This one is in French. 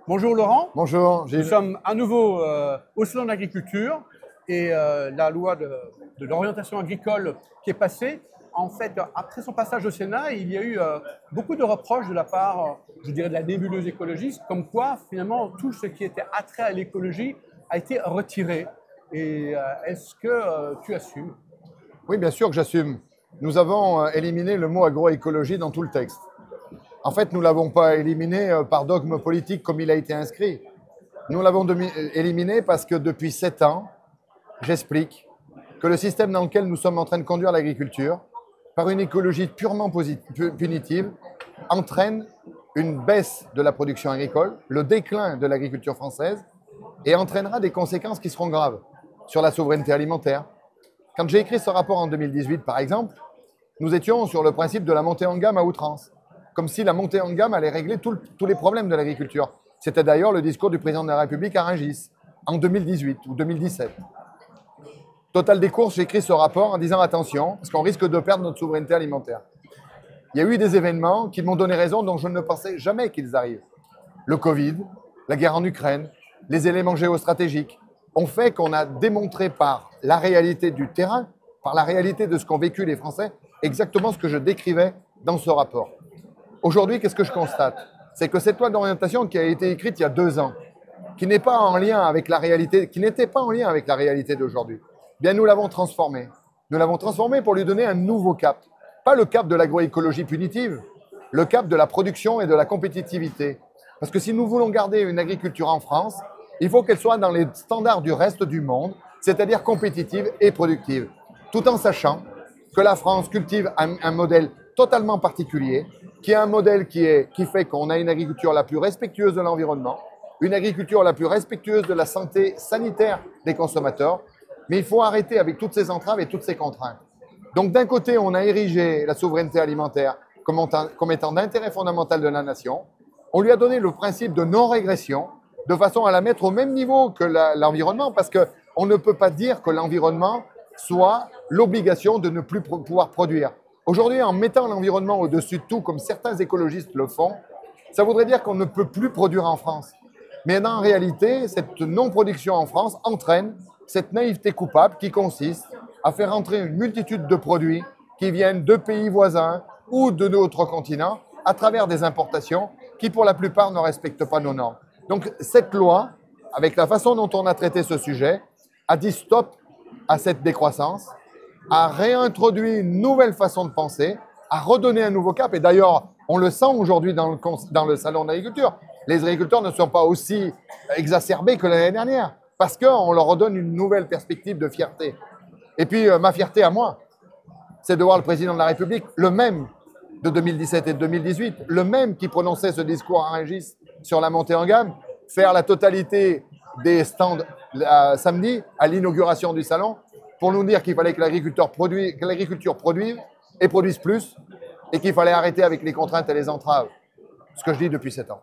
Bonjour Laurent. Bonjour. Nous sommes à nouveau au Salon de l'agriculture et la loi de l'orientation agricole qui est passée. En fait, après son passage au Sénat, il y a eu beaucoup de reproches de la part, je dirais, de la nébuleuse écologiste, comme quoi finalement tout ce qui était attrait à l'écologie a été retiré. Et est-ce que tu assumes? Oui, bien sûr que j'assume. Nous avons éliminé le mot agroécologie dans tout le texte. En fait, nous ne l'avons pas éliminé par dogme politique comme il a été inscrit. Nous l'avons éliminé parce que depuis 7 ans, j'explique que le système dans lequel nous sommes en train de conduire l'agriculture, par une écologie purement punitive, entraîne une baisse de la production agricole, le déclin de l'agriculture française et entraînera des conséquences qui seront graves sur la souveraineté alimentaire. Quand j'ai écrit ce rapport en 2018, par exemple, nous étions sur le principe de la montée en gamme à outrance, comme si la montée en gamme allait régler tous les problèmes de l'agriculture. C'était d'ailleurs le discours du président de la République à Rungis, en 2018 ou 2017. Total des courses, j'ai écrit ce rapport en disant attention, parce qu'on risque de perdre notre souveraineté alimentaire. Il y a eu des événements qui m'ont donné raison dont je ne pensais jamais qu'ils arrivent. Le Covid, la guerre en Ukraine, les éléments géostratégiques ont fait qu'on a démontré par la réalité du terrain, par la réalité de ce qu'ont vécu les Français, exactement ce que je décrivais dans ce rapport. Aujourd'hui, qu'est-ce que je constate? C'est que cette loi d'orientation qui a été écrite il y a 2 ans, qui n'est pas en lien avec la réalité, qui n'était pas en lien avec la réalité d'aujourd'hui, bien nous l'avons transformée. Nous l'avons transformée pour lui donner un nouveau cap. Pas le cap de l'agroécologie punitive, le cap de la production et de la compétitivité. Parce que si nous voulons garder une agriculture en France, il faut qu'elle soit dans les standards du reste du monde, c'est-à-dire compétitive et productive, tout en sachant que la France cultive un modèle totalement particulier, qui est un modèle qui fait qu'on a une agriculture la plus respectueuse de l'environnement, une agriculture la plus respectueuse de la santé sanitaire des consommateurs, mais il faut arrêter avec toutes ces entraves et toutes ces contraintes. Donc d'un côté, on a érigé la souveraineté alimentaire comme étant d'intérêt fondamental de la nation, on lui a donné le principe de non-régression, de façon à la mettre au même niveau que l'environnement, parce qu'on ne peut pas dire que l'environnement soit l'obligation de ne plus pouvoir produire. Aujourd'hui, en mettant l'environnement au-dessus de tout, comme certains écologistes le font, ça voudrait dire qu'on ne peut plus produire en France. Mais en réalité, cette non-production en France entraîne cette naïveté coupable qui consiste à faire entrer une multitude de produits qui viennent de pays voisins ou de notre continent à travers des importations qui, pour la plupart, ne respectent pas nos normes. Donc, cette loi, avec la façon dont on a traité ce sujet, a dit stop à cette décroissance, a réintroduit une nouvelle façon de penser, a redonné un nouveau cap. Et d'ailleurs, on le sent aujourd'hui dans le salon de l'agriculture. Les agriculteurs ne sont pas aussi exacerbés que l'année dernière parce qu'on leur redonne une nouvelle perspective de fierté. Et puis, ma fierté à moi, c'est de voir le président de la République, le même de 2017 et de 2018, le même qui prononçait ce discours à Rungis sur la montée en gamme, faire la totalité des stands samedi à l'inauguration du salon pour nous dire qu'il fallait que l'agriculture produise et produise plus et qu'il fallait arrêter avec les contraintes et les entraves. Ce que je dis depuis 7 ans.